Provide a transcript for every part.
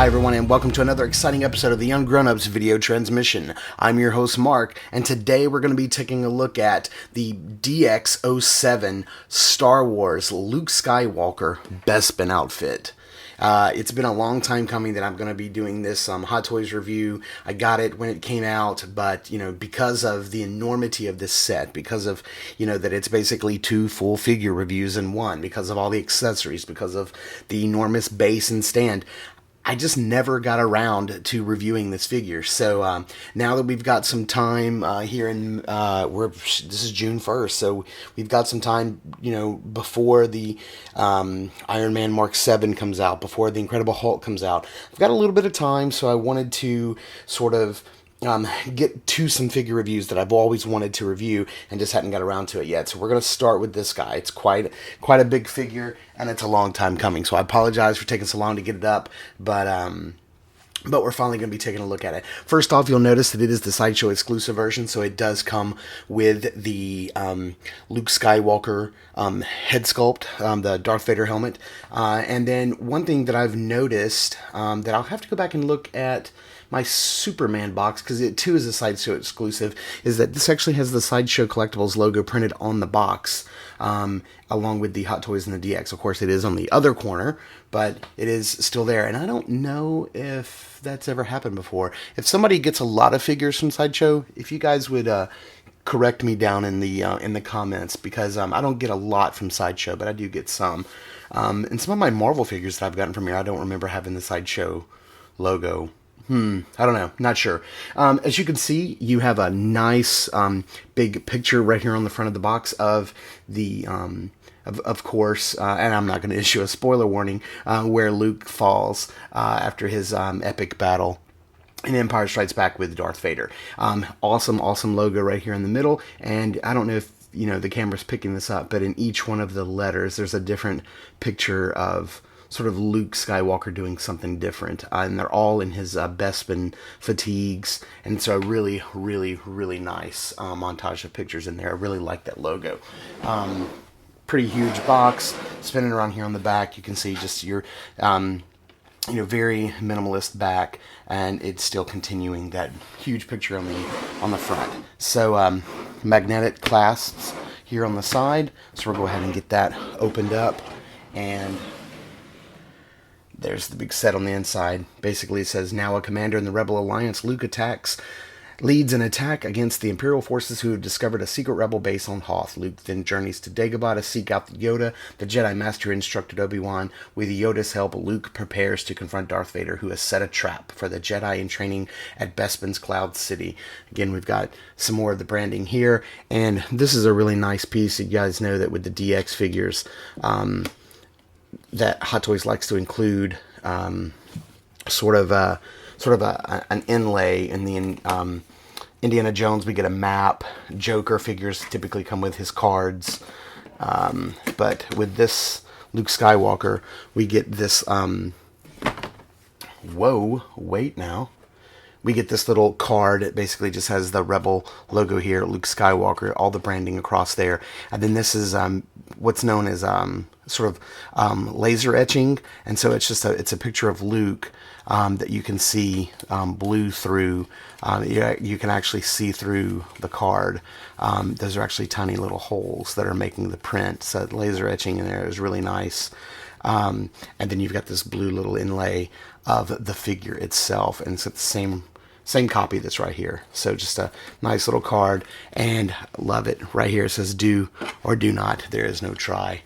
Hi everyone, and welcome to another exciting episode of the Ungrownups video transmission. I'm your host Mark, and today we're going to be taking a look at the DX07 Star Wars Luke Skywalker Bespin outfit. It's been a long time coming that I'm going to be doing this Hot Toys review. I got it when it came out, but, because of the enormity of this set, because of, that it's basically two full figure reviews in one, because of all the accessories, because of the enormous base and stand, I just never got around to reviewing this figure. So now that we've got some time here in this is June 1st, so we've got some time, before the Iron Man Mark 7 comes out, before the Incredible Hulk comes out. I've got a little bit of time, so I wanted to sort of get to some figure reviews that I've always wanted to review and just hadn't got around to it yet. So we're going to start with this guy. It's quite a big figure, and it's a long time coming. So I apologize for taking so long to get it up, but we're finally going to be taking a look at it. First off, you'll notice that it is the Sideshow exclusive version, so it does come with the Luke Skywalker head sculpt, the Darth Vader helmet. And then one thing that I've noticed that I'll have to go back and look at my Superman box, because it too is a Sideshow exclusive, is that this actually has the Sideshow Collectibles logo printed on the box, along with the Hot Toys and the DX. Of course, it is on the other corner, but it is still there, and I don't know if that's ever happened before. If somebody gets a lot of figures from Sideshow, if you guys would correct me down in the comments, because I don't get a lot from Sideshow, but I do get some. And some of my Marvel figures that I've gotten from here, I don't remember having the Sideshow logo. I don't know. Not sure. As you can see, you have a nice big picture right here on the front of the box of the, of course, and I'm not going to issue a spoiler warning, where Luke falls after his epic battle in Empire Strikes Back with Darth Vader. Awesome logo right here in the middle, and I don't know if the camera's picking this up, but in each one of the letters, there's a different picture of sort of Luke Skywalker doing something different, and they're all in his Bespin fatigues, and so a really nice montage of pictures in there. I really like that logo. Pretty huge box, spinning around here on the back. You can see just your very minimalist back, and it's still continuing that huge picture on the front. So magnetic clasps here on the side, so we'll go ahead and get that opened up, and there's the big set on the inside. Basically, it says, now a commander in the Rebel Alliance, Luke leads an attack against the Imperial forces who have discovered a secret rebel base on Hoth. Luke then journeys to Dagobah to seek out Yoda, the Jedi Master who instructed Obi-Wan. With Yoda's help, Luke prepares to confront Darth Vader, who has set a trap for the Jedi in training at Bespin's Cloud City. Again, we've got some more of the branding here, and this is a really nice piece. You guys know that with the DX figures, that Hot Toys likes to include sort of an inlay in the Indiana Jones. We get a map. Joker figures typically come with his cards, but with this Luke Skywalker, we get this. We get this little card. It basically just has the Rebel logo here, Luke Skywalker, all the branding across there. And then this is what's known as sort of laser etching. And so it's just it's a picture of Luke that you can see blue through. You can actually see through the card. Those are actually tiny little holes that are making the print. So laser etching in there is really nice. And then you've got this blue little inlay of the figure itself, and it's the same copy that's right here. So just a nice little card, and love it. Right here it says, do or do not. There is no try.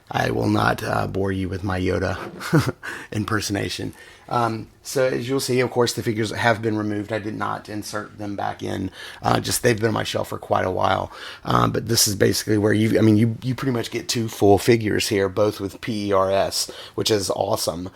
I will not bore you with my Yoda impersonation. So as you'll see, of course, the figures have been removed. I did not insert them back in. Just they've been on my shelf for quite a while. But this is basically where you pretty much get two full figures here, both with PERS, which is awesome.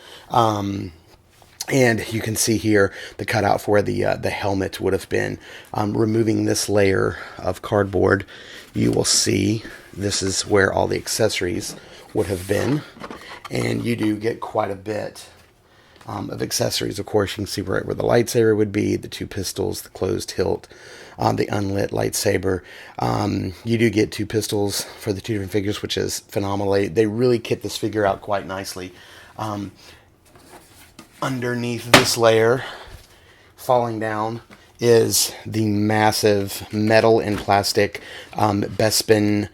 And you can see here the cutout for where the helmet would have been. Removing this layer of cardboard, you will see this is where all the accessories would have been. And you do get quite a bit of accessories. Of course, you can see right where the lightsaber would be, the two pistols, the closed hilt, the unlit lightsaber. You do get two pistols for the two different figures, which is phenomenal. They really kit this figure out quite nicely. underneath this layer, falling down, is the massive metal and plastic Bespin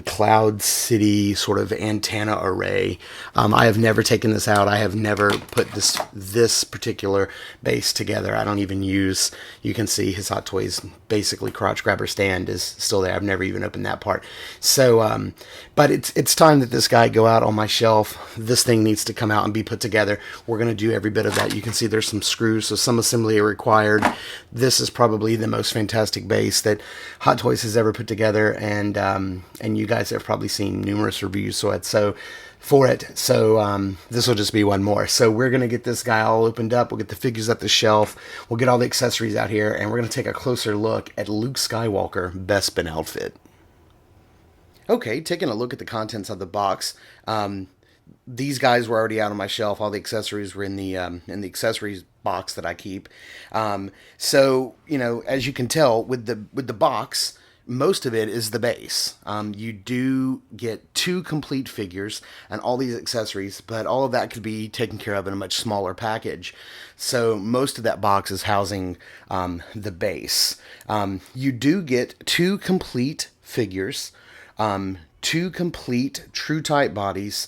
Cloud City sort of antenna array. I have never taken this out. I have never put this particular base together. I don't even use, you can see his Hot Toys basically crotch grabber stand is still there. I've never even opened that part. So, but it's time that this guy go out on my shelf. This thing needs to come out and be put together. We're going to do every bit of that. You can see there's some screws, so some assembly are required. This is probably the most fantastic base that Hot Toys has ever put together, and you guys have probably seen numerous reviews for it. So this will just be one more. So we're going to get this guy all opened up. We'll get the figures at the shelf. We'll get all the accessories out here, and we're going to take a closer look at Luke Skywalker Bespin outfit. Okay, taking a look at the contents of the box. These guys were already out on my shelf. All the accessories were in the accessories box that I keep. So you know, as you can tell with the box, most of it is the base. You do get 2 complete figures and all these accessories, but all of that could be taken care of in a much smaller package. So most of that box is housing the base. You do get 2 complete figures, 2 complete true type bodies.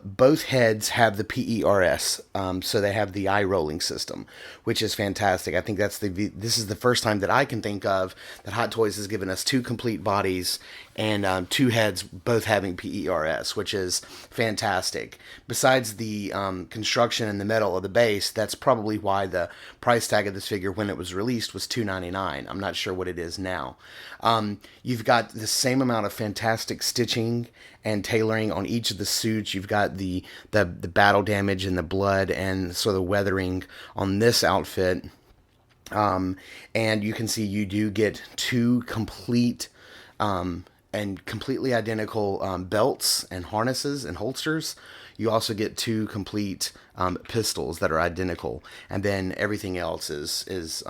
Both heads have the PERS, so they have the eye rolling system, which is fantastic. I think this is the first time that I can think of that Hot Toys has given us 2 complete bodies and 2 heads both having PERS, which is fantastic. Besides the construction and the metal of the base, that's probably why the price tag of this figure when it was released was $2.99. I'm not sure what it is now. You've got the same amount of fantastic stitching and tailoring on each of the suits. You've got the battle damage and the blood and sort of weathering on this outfit. And you can see you do get 2 complete and completely identical belts and harnesses and holsters. You also get 2 complete pistols that are identical, and then everything else is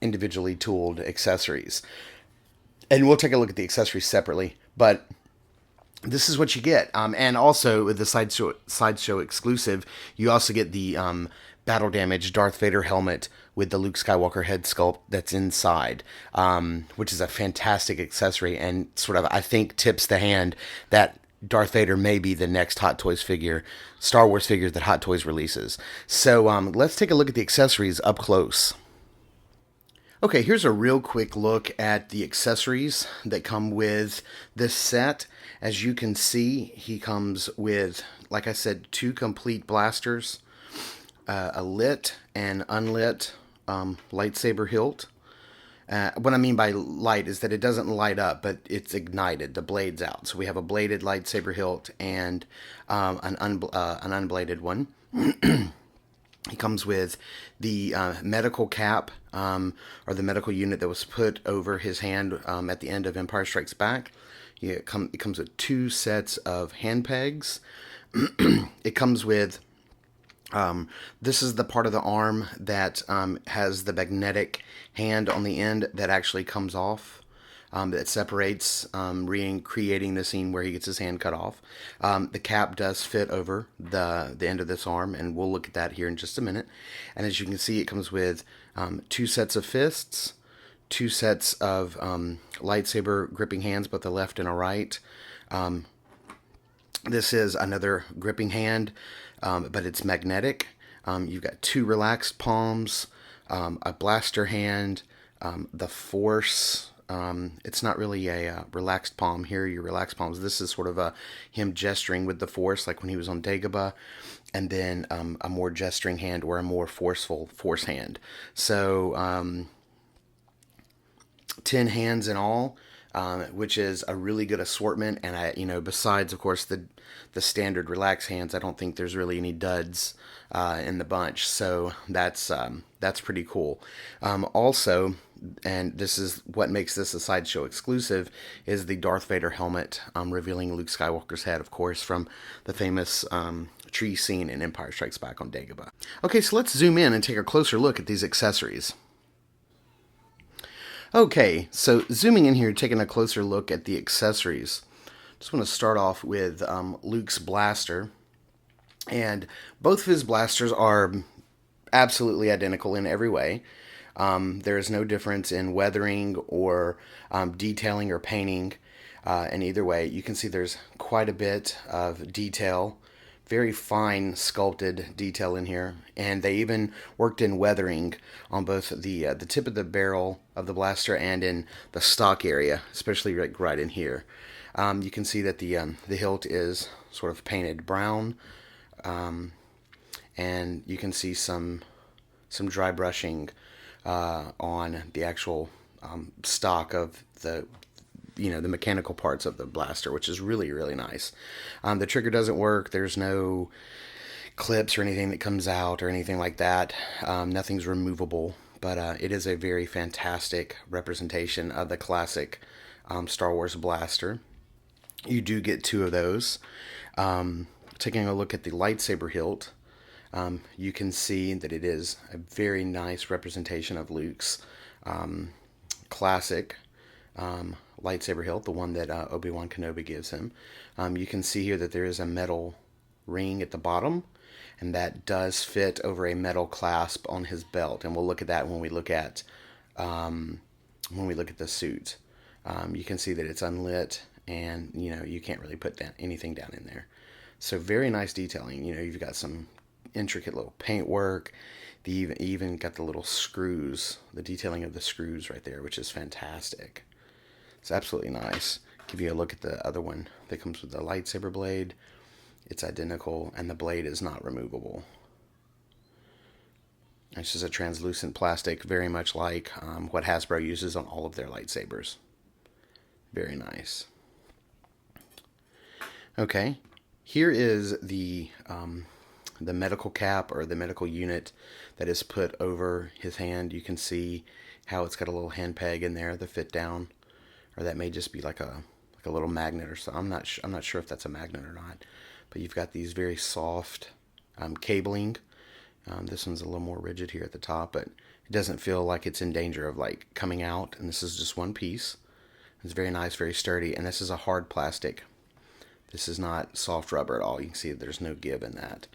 individually tooled accessories. And we'll take a look at the accessories separately, but this is what you get. And also with the sideshow exclusive, you also get the battle damage Darth Vader helmet with the Luke Skywalker head sculpt that's inside, which is a fantastic accessory and sort of, I think, tips the hand that Darth Vader may be the next Hot Toys figure, Star Wars figure that Hot Toys releases. So let's take a look at the accessories up close. Okay, here's a real quick look at the accessories that come with this set. As you can see, he comes with, like I said, 2 complete blasters, a lit and unlit lightsaber hilt. What I mean by light is that it doesn't light up, but it's ignited. The blade's out. So we have a bladed lightsaber hilt and an unbladed one. He comes with the medical cap, or the medical unit that was put over his hand at the end of Empire Strikes Back. It comes with 2 sets of hand pegs. It comes with, this is the part of the arm that has the magnetic hand on the end that actually comes off. That separates, creating the scene where he gets his hand cut off. The cap does fit over the end of this arm, and we'll look at that here in just a minute. And as you can see, it comes with 2 sets of fists, 2 sets of lightsaber gripping hands, both a left and a right. This is another gripping hand, but it's magnetic. You've got 2 relaxed palms, a blaster hand, the Force. It's not really a relaxed palm here, your relaxed palms. This is sort of him gesturing with the Force, like when he was on Dagobah, and then a more gesturing hand or a more forceful Force hand. So 10 hands in all, which is a really good assortment. And besides, of course, the standard relaxed hands, I don't think there's really any duds in the bunch. So that's pretty cool. Also, and this is what makes this a sideshow exclusive, is the Darth Vader helmet, revealing Luke Skywalker's head, of course, from the famous tree scene in Empire Strikes Back on Dagobah. Okay, so let's zoom in and take a closer look at these accessories. Okay, so zooming in here, taking a closer look at the accessories. Just want to start off with Luke's blaster. And both of his blasters are absolutely identical in every way. There is no difference in weathering or detailing or painting in either way. You can see there's quite a bit of detail, very fine sculpted detail in here, and they even worked in weathering on both the tip of the barrel of the blaster and in the stock area, especially right in here. You can see that the hilt is sort of painted brown, and you can see some dry brushing on the actual stock of the mechanical parts of the blaster, which is really, really nice. The trigger doesn't work. There's no clips or anything that comes out or anything like that. Nothing's removable, but it is a very fantastic representation of the classic Star Wars blaster. You do get two of those. Taking a look at the lightsaber hilt, you can see that it is a very nice representation of Luke's classic lightsaber hilt, the one that Obi-Wan Kenobi gives him. You can see here that there is a metal ring at the bottom, and that does fit over a metal clasp on his belt. And we'll look at that when we look at the suit. You can see that it's unlit, and you can't really put anything down in there. So very nice detailing. You've got some intricate little paint work. You even got the little screws, the detailing of the screws right there, which is fantastic. It's absolutely nice. Give you a look at the other one that comes with the lightsaber blade. It's identical, and the blade is not removable. It's just a translucent plastic, very much like what Hasbro uses on all of their lightsabers. Very nice. Okay, here is the medical cap, or the medical unit that is put over his hand. You can see how it's got a little hand peg in there, the fit down, or that may just be like a little magnet or so. I'm not sure if that's a magnet or not. But you've got these very soft cabling. This one's a little more rigid here at the top, but it doesn't feel like it's in danger of coming out. And this is just one piece. It's very nice, very sturdy, and this is a hard plastic. This is not soft rubber at all. You can see that there's no give in that.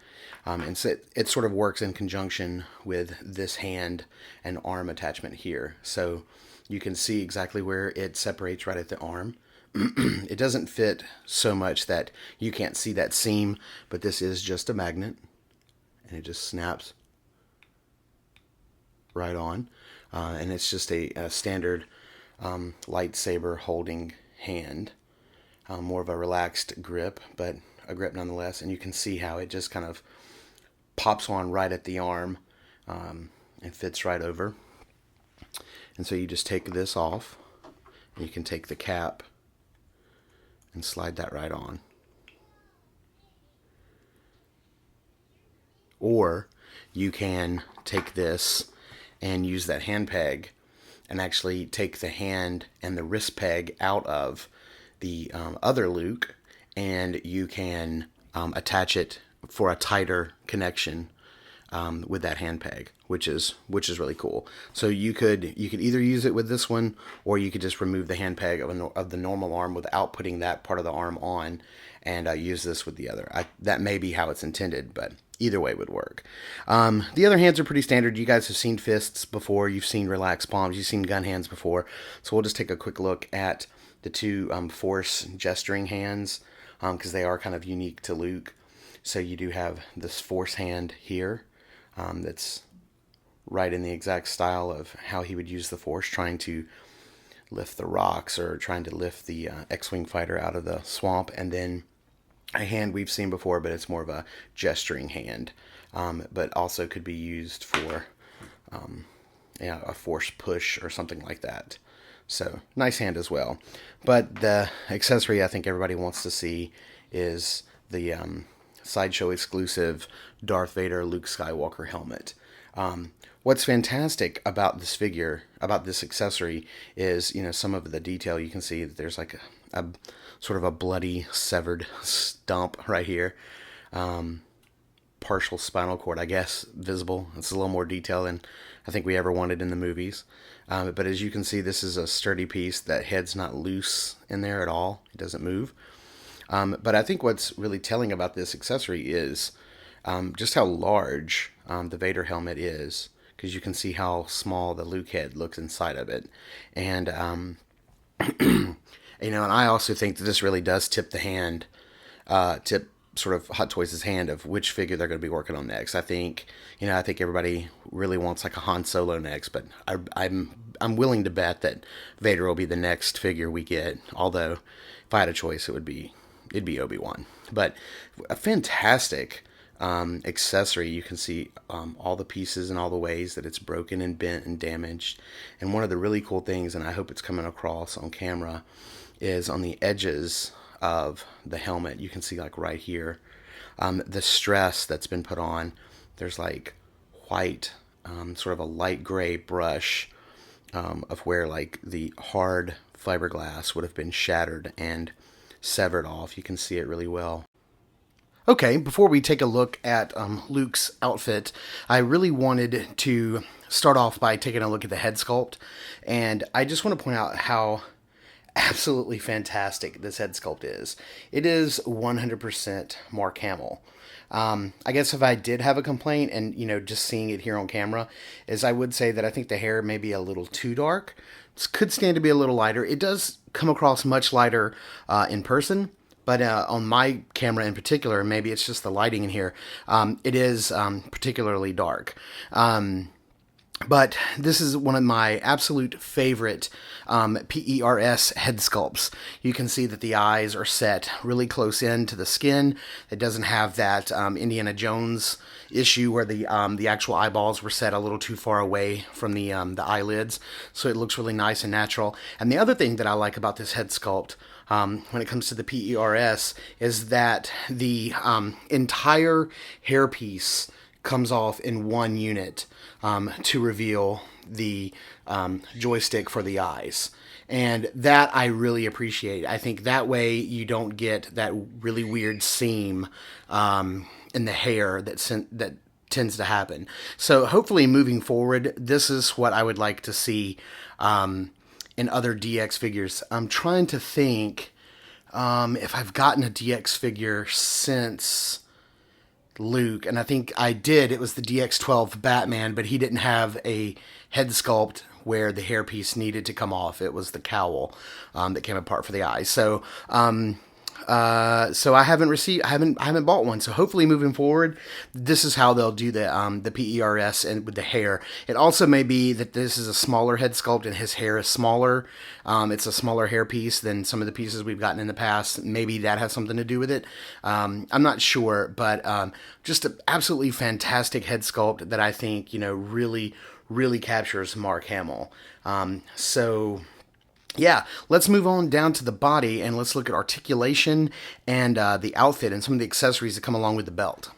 And so it sort of works in conjunction with this hand and arm attachment here. So you can see exactly where it separates right at the arm. It doesn't fit so much that you can't see that seam, but this is just a magnet, and it just snaps right on. And it's just a standard lightsaber holding hand. More of a relaxed grip, but a grip nonetheless. And you can see how it just kind of pops on right at the arm and fits right over. And so you just take this off, and you can take the cap and slide that right on. Or you can take this and use that hand peg and actually take the hand and the wrist peg out of the other Luke, and you can attach it for a tighter connection with that hand peg, which is really cool. So you could either use it with this one, or you could just remove the hand peg of the normal arm without putting that part of the arm on, and use this with the other. That may be how it's intended, but either way would work. The other hands are pretty standard. You guys have seen fists before. You've seen relaxed palms. You've seen gun hands before. So we'll just take a quick look at the two force gesturing hands, because they are kind of unique to Luke. So you do have this force hand here. That's right in the exact style of how he would use the force, trying to lift the rocks or trying to lift the X-Wing fighter out of the swamp. And then a hand we've seen before, but it's more of a gesturing hand, but also could be used for a force push or something like that. So nice hand as well. But the accessory I think everybody wants to see is the Sideshow exclusive Darth Vader Luke Skywalker helmet. What's fantastic about this figure, about this accessory, is some of the detail. You can see that there's like a sort of a bloody severed stump right here, partial spinal cord, I guess, visible. It's a little more detail than I think we ever wanted in the movies. But as you can see, this is a sturdy piece. That head's not loose in there at all. It doesn't move. But I think what's really telling about this accessory is just how large the Vader helmet is, because you can see how small the Luke head looks inside of it. And and I also think that this really does tip the hand, tip sort of Hot Toys' hand of which figure they're going to be working on next. I think everybody really wants like a Han Solo next, but I'm willing to bet that Vader will be the next figure we get. Although, if I had a choice, it'd be Obi-Wan. But a fantastic accessory. You can see all the pieces and all the ways that it's broken and bent and damaged. And one of the really cool things, and I hope it's coming across on camera, is on the edges of the helmet. You can see like right here, the stress that's been put on. There's like white, sort of a light gray brush of where like the hard fiberglass would have been shattered and severed off. You can see it really well. Okay, before we take a look at Luke's outfit, I really wanted to start off by taking a look at the head sculpt. And I just want to point out how absolutely fantastic this head sculpt is. It is 100% Mark Hamill. I guess if I did have a complaint, and just seeing it here on camera, is I would say that I think the hair may be a little too dark. This could stand to be a little lighter. It does come across much lighter in person, but on my camera in particular, maybe it's just the lighting in here, it is particularly dark. But this is one of my absolute favorite PERS head sculpts. You can see that the eyes are set really close in to the skin. It doesn't have that Indiana Jones issue where the actual eyeballs were set a little too far away from the eyelids. So it looks really nice and natural. And the other thing that I like about this head sculpt, when it comes to the PERS, is that the entire hairpiece comes off in one unit to reveal the joystick for the eyes. And that I really appreciate. I think that way you don't get that really weird seam in the hair that tends to happen. So hopefully moving forward, this is what I would like to see in other DX figures. I'm trying to think if I've gotten a DX figure since Luke, and I think I did. It was the DX12 Batman, but he didn't have a head sculpt where the hairpiece needed to come off. It was the cowl that came apart for the eyes. So I haven't bought one. So hopefully moving forward, this is how they'll do the PERS and with the hair. It also may be that this is a smaller head sculpt and his hair is smaller. It's a smaller hair piece than some of the pieces we've gotten in the past. Maybe that has something to do with it. I'm not sure, but just an absolutely fantastic head sculpt that I think really, really captures Mark Hamill. Yeah, let's move on down to the body and let's look at articulation and the outfit and some of the accessories that come along with the belt.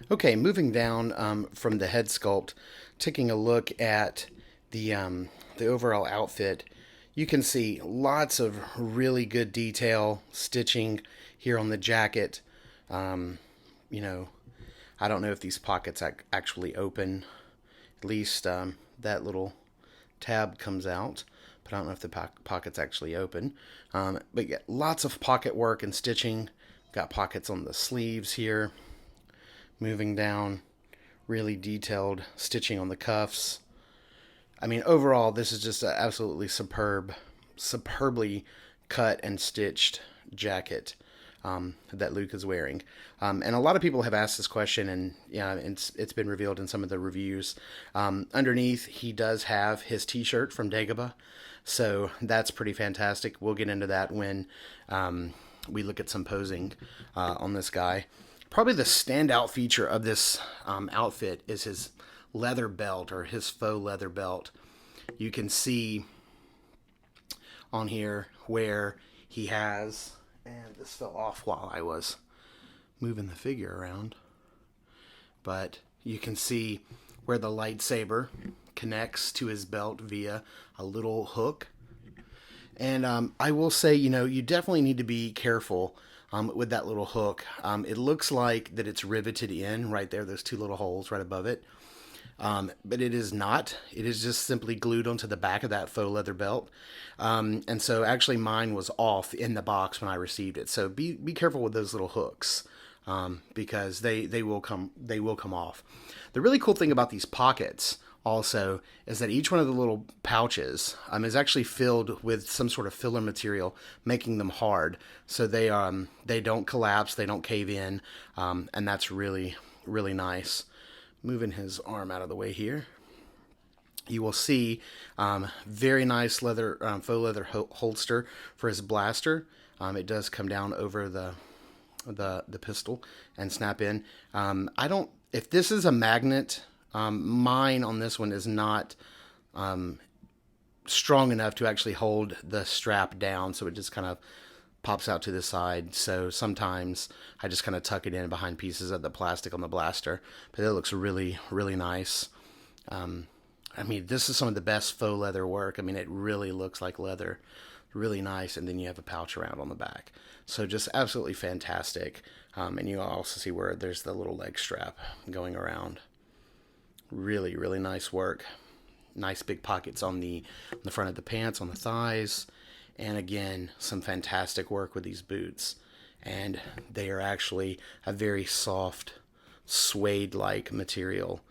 Okay, moving down from the head sculpt, taking a look at the overall outfit, you can see lots of really good detail stitching here on the jacket. I don't know if these pockets actually open. At least that little tab comes out. But I don't know if the pockets actually open. But yeah, lots of pocket work and stitching. Got pockets on the sleeves here. Moving down, really detailed stitching on the cuffs. I mean, overall, this is just an absolutely superbly cut and stitched jacket that Luke is wearing. And a lot of people have asked this question, and it's been revealed in some of the reviews. Underneath, he does have his t-shirt from Dagobah. So that's pretty fantastic. We'll get into that when we look at some posing on this guy. Probably the standout feature of this outfit is his leather belt, or his faux leather belt. You can see on here where he has, and this fell off while I was moving the figure around, but you can see where the lightsaber connects to his belt via a little hook. And I will say, you definitely need to be careful with that little hook. It looks like that it's riveted in right there. There's two little holes right above it. But it is not. It is just simply glued onto the back of that faux leather belt. And so actually mine was off in the box when I received it. So be careful with those little hooks. because they will come off. The really cool thing about these pockets also is that each one of the little pouches is actually filled with some sort of filler material, making them hard, so they don't collapse, they don't cave in, and that's really nice. Moving his arm out of the way here, you will see very nice leather, faux leather holster for his blaster. It does come down over the pistol and snap in. If this is a magnet, mine on this one is not strong enough to actually hold the strap down, so it just kind of pops out to the side. So sometimes I just kind of tuck it in behind pieces of the plastic on the blaster, but it looks really nice. This is some of the best faux leather work. It really looks like leather, really nice. And then you have a pouch around on the back, so just absolutely fantastic. And you also see where there's the little leg strap going around. Really nice work. Nice big pockets on the front of the pants, on the thighs. And again, some fantastic work with these boots. And they are actually a very soft, suede-like material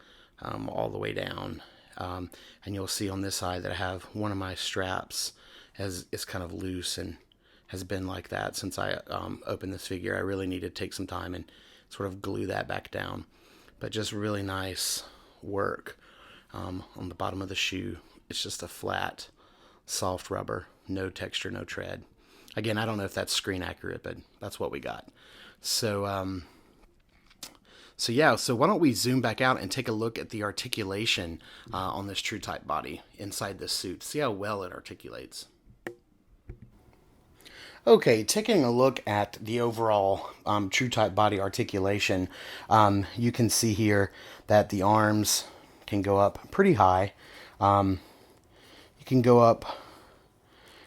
all the way down. And you'll see on this side that I have one of my straps is kind of loose and has been like that since I opened this figure. I really need to take some time and sort of glue that back down. But just really nice work on the bottom of the shoe. It's just a flat, soft rubber. No texture, no tread. Again, I don't know if that's screen accurate, but that's what we got. So why don't we zoom back out and take a look at the articulation on this true type body inside this suit. See how well it articulates. Okay, taking a look at the overall true type body articulation, you can see here that the arms can go up pretty high. You can go up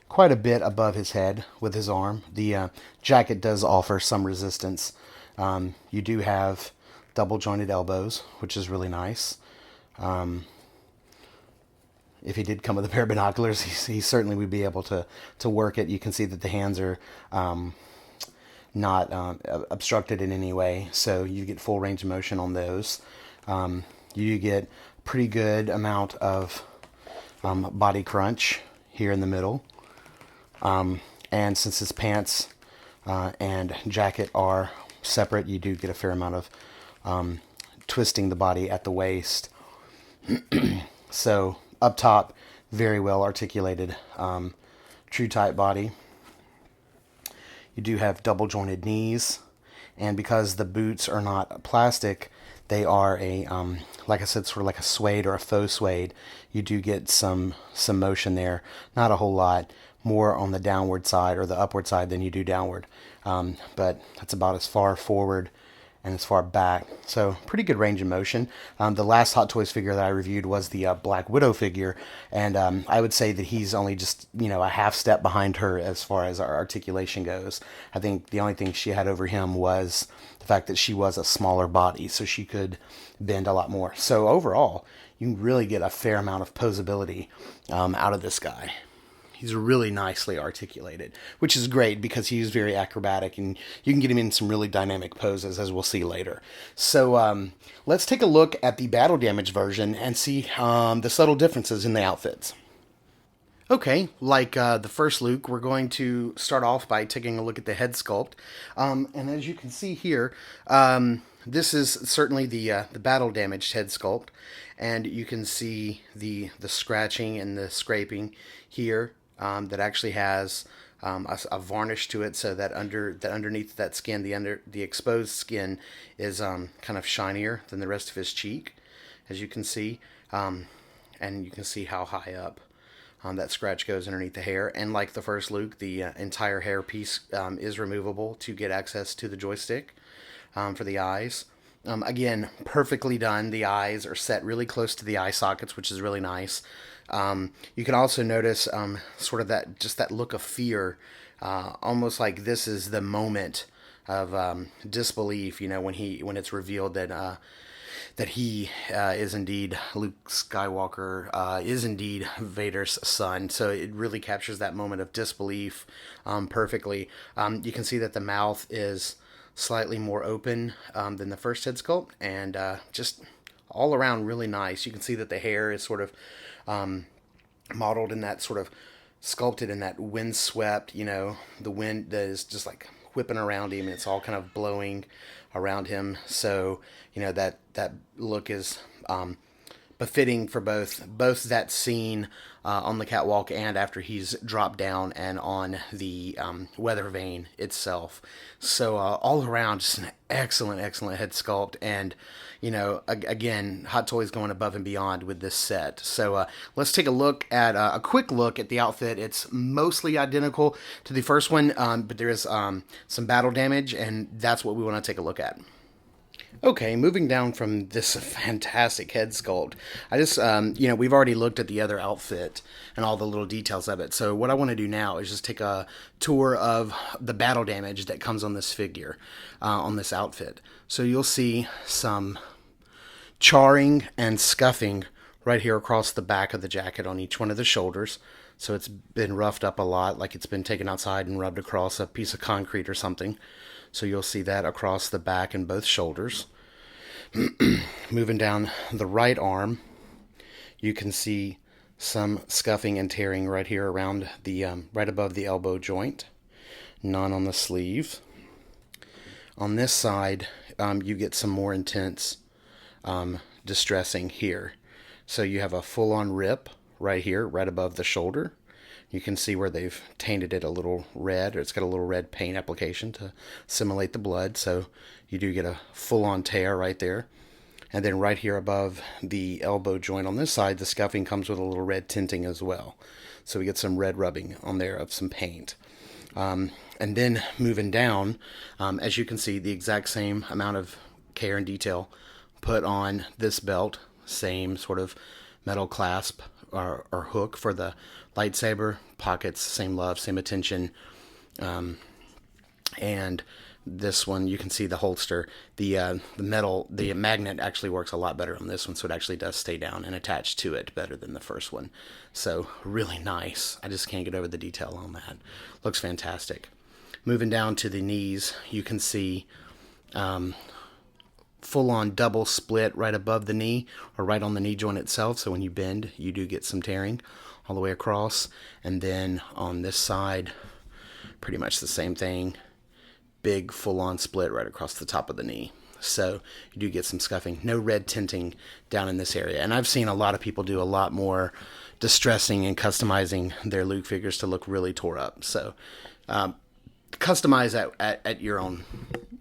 quite a bit above his head with his arm. The jacket does offer some resistance. You do have double jointed elbows, which is really nice. If he did come with a pair of binoculars, he certainly would be able to work it. You can see that the hands are not obstructed in any way, so you get full range of motion on those. You get pretty good amount of body crunch here in the middle. And since his pants and jacket are separate, you do get a fair amount of twisting the body at the waist. So up top, very well articulated true type body. You do have double jointed knees, and because the boots are not plastic, they are like I said, sort of like a suede or a faux suede. You do get some motion there, not a whole lot. More on the downward side or the upward side than you do downward. But that's about as far forward and as far back. So pretty good range of motion. The last Hot Toys figure that I reviewed was the Black Widow figure. And I would say that he's only just, a half step behind her as far as our articulation goes. I think the only thing she had over him was the fact that she was a smaller body, so she could bend a lot more. So overall, you really get a fair amount of posability out of this guy. He's really nicely articulated, which is great because he's very acrobatic, and you can get him in some really dynamic poses, as we'll see later. So let's take a look at the battle damage version and see the subtle differences in the outfits. Okay, like the first Luke, we're going to start off by taking a look at the head sculpt. And as you can see here, this is certainly the battle damaged head sculpt. And you can see the scratching and the scraping here. That actually has a varnish to it, so that underneath that skin, the exposed skin is kind of shinier than the rest of his cheek, as you can see, and you can see how high up that scratch goes underneath the hair. And like the first Luke, the entire hair piece is removable to get access to the joystick for the eyes. Again, perfectly done. The eyes are set really close to the eye sockets, which is really nice. You can also notice sort of that look of fear, almost like this is the moment of disbelief. When it's revealed that he is indeed Luke Skywalker, is indeed Vader's son. So it really captures that moment of disbelief perfectly. You can see that the mouth is slightly more open than the first head sculpt, and just all around really nice. You can see that the hair is sort of modeled in that sort of sculpted in that windswept, the wind that is just like whipping around him, and it's all kind of blowing around him. So, that look is befitting for both that scene on the catwalk and after he's dropped down and on the weather vane itself. So all around, just an excellent head sculpt, and again, Hot Toys going above and beyond with this set. So let's take a look at a quick look at the outfit. It's mostly identical to the first one, but there is some battle damage, and that's what we want to take a look at. Okay, moving down from this fantastic head sculpt, I just, we've already looked at the other outfit and all the little details of it. So what I want to do now is just take a tour of the battle damage that comes on this figure, on this outfit. So you'll see some charring and scuffing right here across the back of the jacket on each one of the shoulders. So it's been roughed up a lot, like it's been taken outside and rubbed across a piece of concrete or something. So you'll see that across the back and both shoulders. Moving down the right arm, you can see some scuffing and tearing right here around the right above the elbow joint. None on the sleeve. On this side, you get some more intense distressing here. So you have a full-on rip right here, right above the shoulder. You can see where they've tainted it a little red, or it's got a little red paint application to simulate the blood. So you do get a full-on tear right there. And then right here above the elbow joint on this side, the scuffing comes with a little red tinting as well. So we get some red rubbing on there of some paint. And then moving down, as you can see, the exact same amount of care and detail put on this belt. Same sort of metal clasp or hook for the lightsaber, pockets, same love, same attention. And this one, you can see the holster, the magnet actually works a lot better on this one, so it actually does stay down and attach to it better than the first one. So really nice. I just can't get over the detail on that. Looks fantastic. Moving down to the knees, you can see full-on double split right above the knee, or right on the knee joint itself. So when you bend, you do get some tearing all the way across. And then on this side, pretty much the same thing. Big full-on split right across the top of the knee. So you do get some scuffing. No red tinting down in this area. And I've seen a lot of people do a lot more distressing and customizing their Luke figures to look really tore up. So customize at your own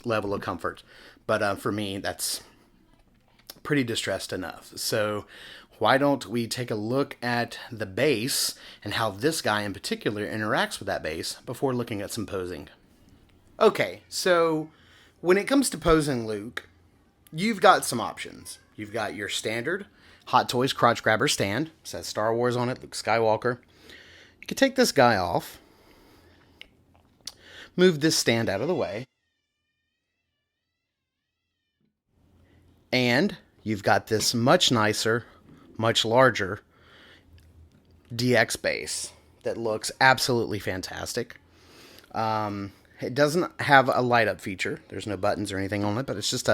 level of comfort. But for me, that's pretty distressed enough. So why don't we take a look at the base and how this guy in particular interacts with that base before looking at some posing. Okay, so when it comes to posing Luke, you've got some options. You've got your standard Hot Toys crotch grabber stand. It says Star Wars on it, Luke Skywalker. You can take this guy off, move this stand out of the way, and you've got this much nicer, much larger DX base that looks absolutely fantastic. It doesn't have a light up feature. There's no buttons or anything on it, but it's just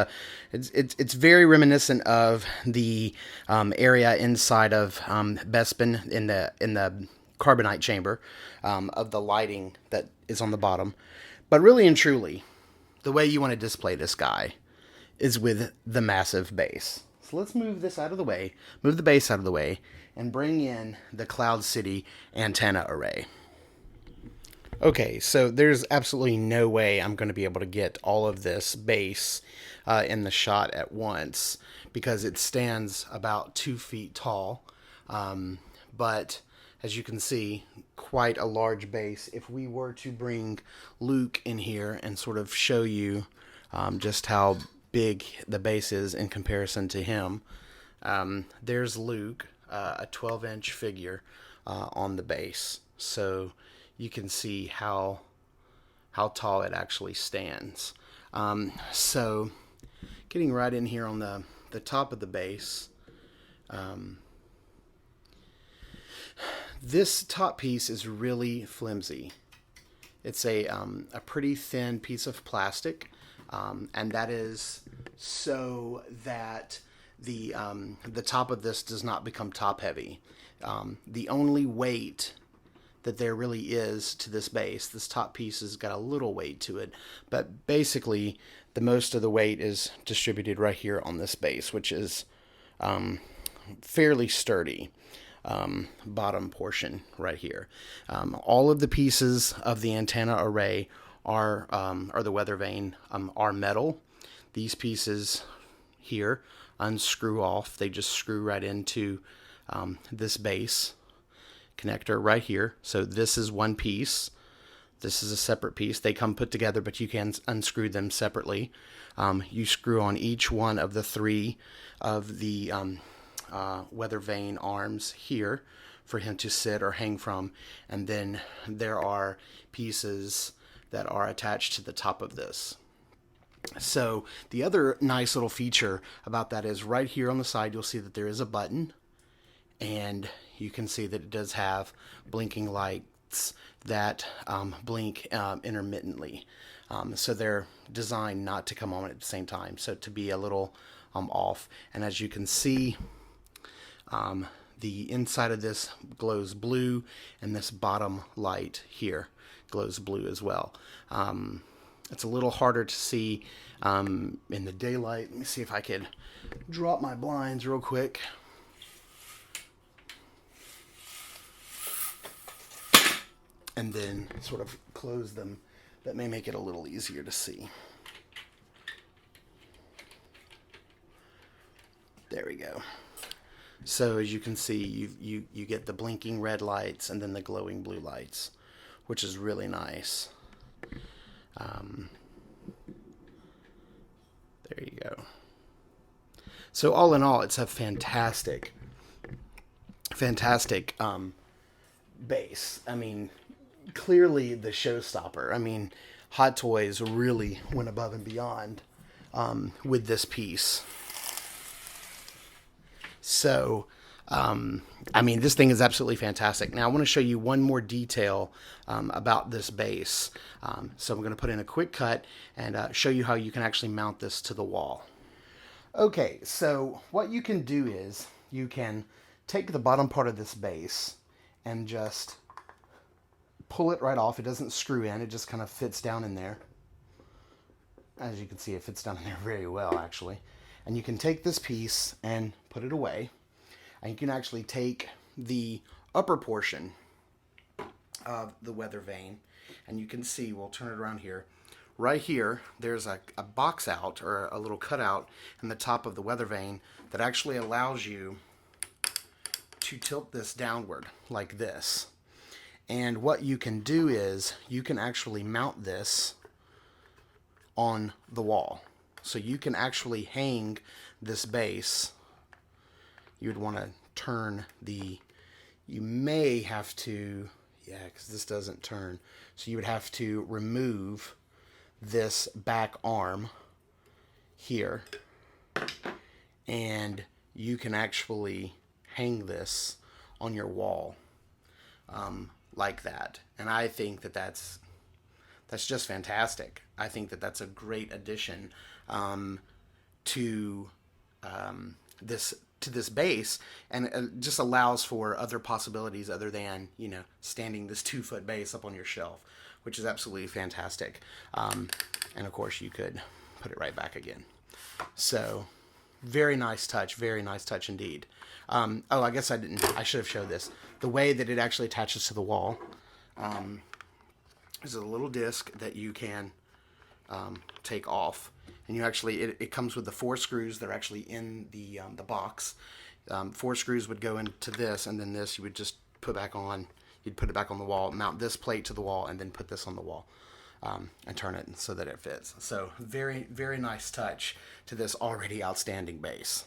it's very reminiscent of the area inside of Bespin in the carbonite chamber of the lighting that is on the bottom. But really and truly, the way you want to display this guy is with the massive base. So let's move this out of the way, move the base out of the way, and bring in the Cloud City antenna array. Okay, so there's absolutely no way I'm going to be able to get all of this base in the shot at once because it stands about 2 feet tall. But as you can see, quite a large base. If we were to bring Luke in here and sort of show you just how big the base is in comparison to him, there's Luke, a 12-inch figure on the base. So you can see how tall it actually stands. So getting right in here on the top of the base, this top piece is really flimsy. It's a pretty thin piece of plastic. and that is so that the top of this does not become top heavy. The only weight that there really is to this base, this top piece has got a little weight to it, but basically the most of the weight is distributed right here on this base, which is fairly sturdy. Bottom portion right here. All of the pieces of the antenna array are or the weather vane are metal. These pieces here unscrew off. They just screw right into this base connector right here. So this is one piece. This is a separate piece. They come put together, but you can unscrew them separately. You screw on each one of the three of the weather vane arms here for him to sit or hang from, and then there are pieces that are attached to the top of this. So the other nice little feature about that is right here on the side you'll see that there is a button, and you can see that it does have blinking lights that blink intermittently. So they're designed not to come on at the same time, so to be a little off. And as you can see, the inside of this glows blue, and this bottom light here glows blue as well. It's a little harder to see in the daylight. Let me see if I could drop my blinds real quick. And then sort of close them. That may make it a little easier to see. There we go. So as you can see, you get the blinking red lights and then the glowing blue lights, which is really nice. There you go. So all in all, it's a fantastic base. I mean, clearly the showstopper. I mean, Hot Toys really went above and beyond with this piece. So, I mean, this thing is absolutely fantastic. Now, I want to show you one more detail about this base. So I'm going to put in a quick cut and show you how you can actually mount this to the wall. Okay, so what you can do is you can take the bottom part of this base and just pull it right off. It doesn't screw in. It just kind of fits down in there. As you can see, it fits down in there very well, actually. And you can take this piece and put it away. And you can actually take the upper portion of the weather vane, and you can see, we'll turn it around here. Right here, there's a box out, or a little cutout in the top of the weather vane that actually allows you to tilt this downward like this. And what you can do is you can actually mount this on the wall. So you can actually hang this base. You'd want to turn you may have to, because this doesn't turn. So you would have to remove this back arm here, and you can actually hang this on your wall like that. And I think that that's just fantastic. I think that that's a great addition to this base, and it just allows for other possibilities other than, standing this 2-foot base up on your shelf, which is absolutely fantastic. And of course you could put it right back again. So very nice touch indeed. Oh, I guess I should have showed this. The way that it actually attaches to the wall, is a little disc that you can take off, and you actually, it comes with the 4 screws that are actually in the box. 4 screws would go into this, and then this you would just put back on. You'd put it back on the wall, mount this plate to the wall, and then put this on the wall, and turn it so that it fits. So very, very nice touch to this already outstanding base.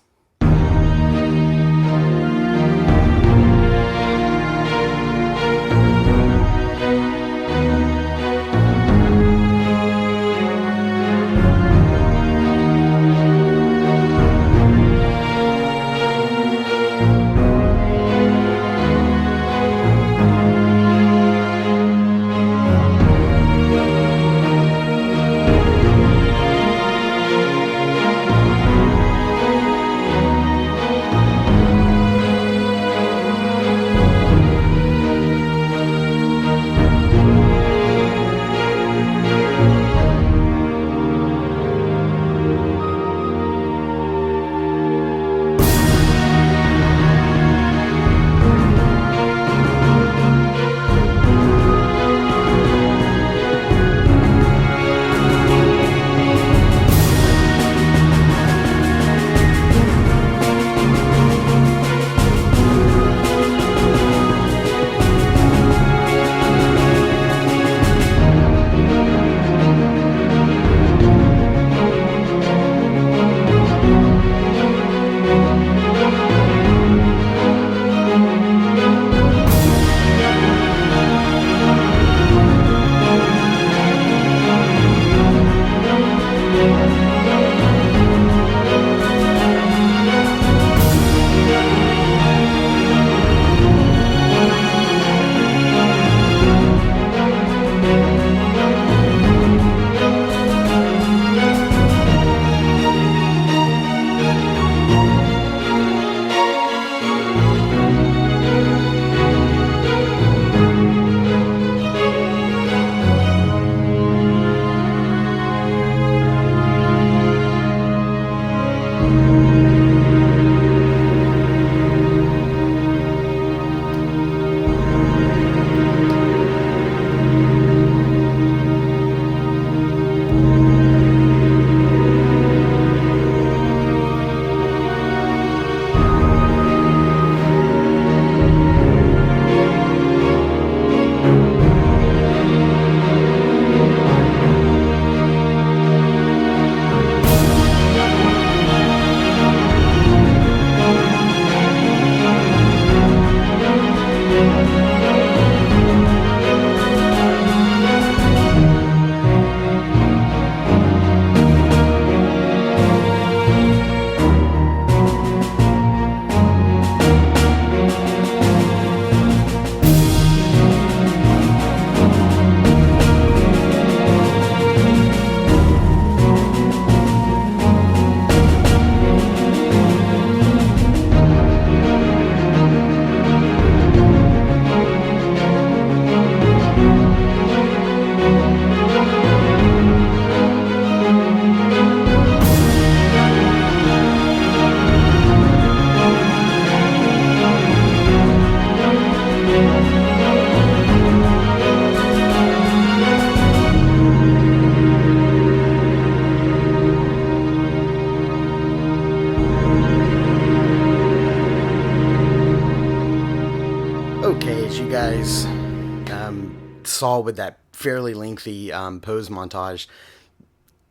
saw with that fairly lengthy pose montage,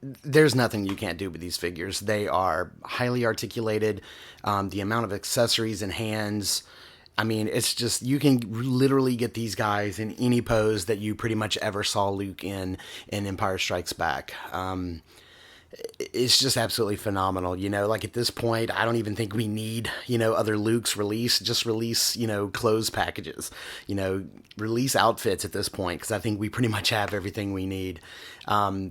there's nothing you can't do with these figures. They are highly articulated. The amount of accessories and hands, I mean, it's just, you can literally get these guys in any pose that you pretty much ever saw Luke in Empire Strikes Back. It's just absolutely phenomenal. Like at this point, I don't even think we need, other Lukes released. Just release, clothes packages, release outfits at this point, because I think we pretty much have everything we need.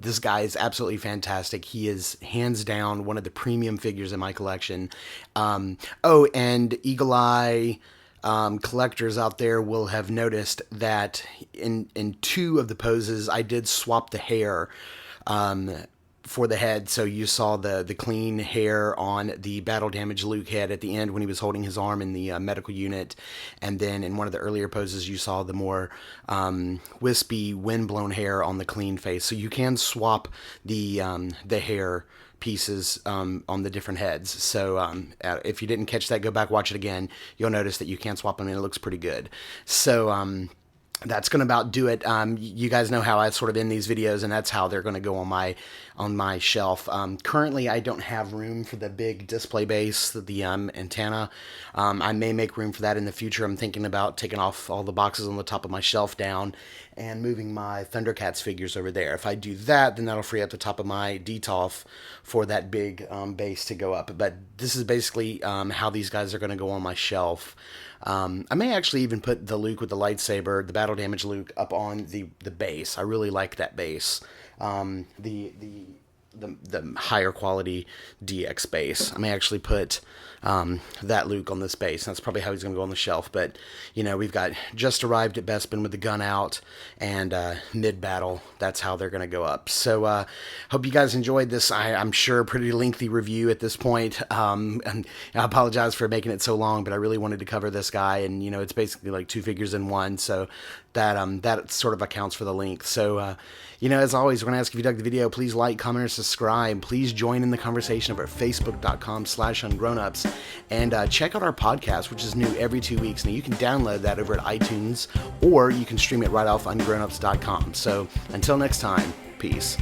This guy is absolutely fantastic. He is hands down one of the premium figures in my collection. Oh, and Eagle Eye collectors out there will have noticed that in two of the poses, I did swap the hair for the head. So you saw the clean hair on the battle damage Luke head at the end when he was holding his arm in the medical unit, and then in one of the earlier poses you saw the more wispy windblown hair on the clean face. So you can swap the hair pieces on the different heads. So if you didn't catch that, go back, watch it again. You'll notice that you can swap them and it looks pretty good. So that's going to about do it. You guys know how I sort of end these videos, and that's how they're going to go on my shelf. Currently, I don't have room for the big display base, the antenna. I may make room for that in the future. I'm thinking about taking off all the boxes on the top of my shelf down and moving my Thundercats figures over there. If I do that, then that'll free up the top of my DTOF for that big base to go up. But this is basically how these guys are going to go on my shelf. I may actually even put the Luke with the lightsaber, the battle damage Luke, up on the base. I really like that base. The higher quality DX base. I may actually put that Luke on this base. That's probably how he's going to go on the shelf. But, we've got just arrived at Bespin with the gun out, and mid-battle, that's how they're going to go up. So, hope you guys enjoyed this, I'm sure, pretty lengthy review at this point. And I apologize for making it so long, but I really wanted to cover this guy, and, it's basically like two figures in one, so that sort of accounts for the length. So, as always, we're going to ask if you dug the video, please like, comment, or subscribe. Please join in the conversation over at facebook.com/ungrownups, and check out our podcast, which is new every 2 weeks. Now, you can download that over at iTunes, or you can stream it right off ungrownups.com. So, until next time, peace.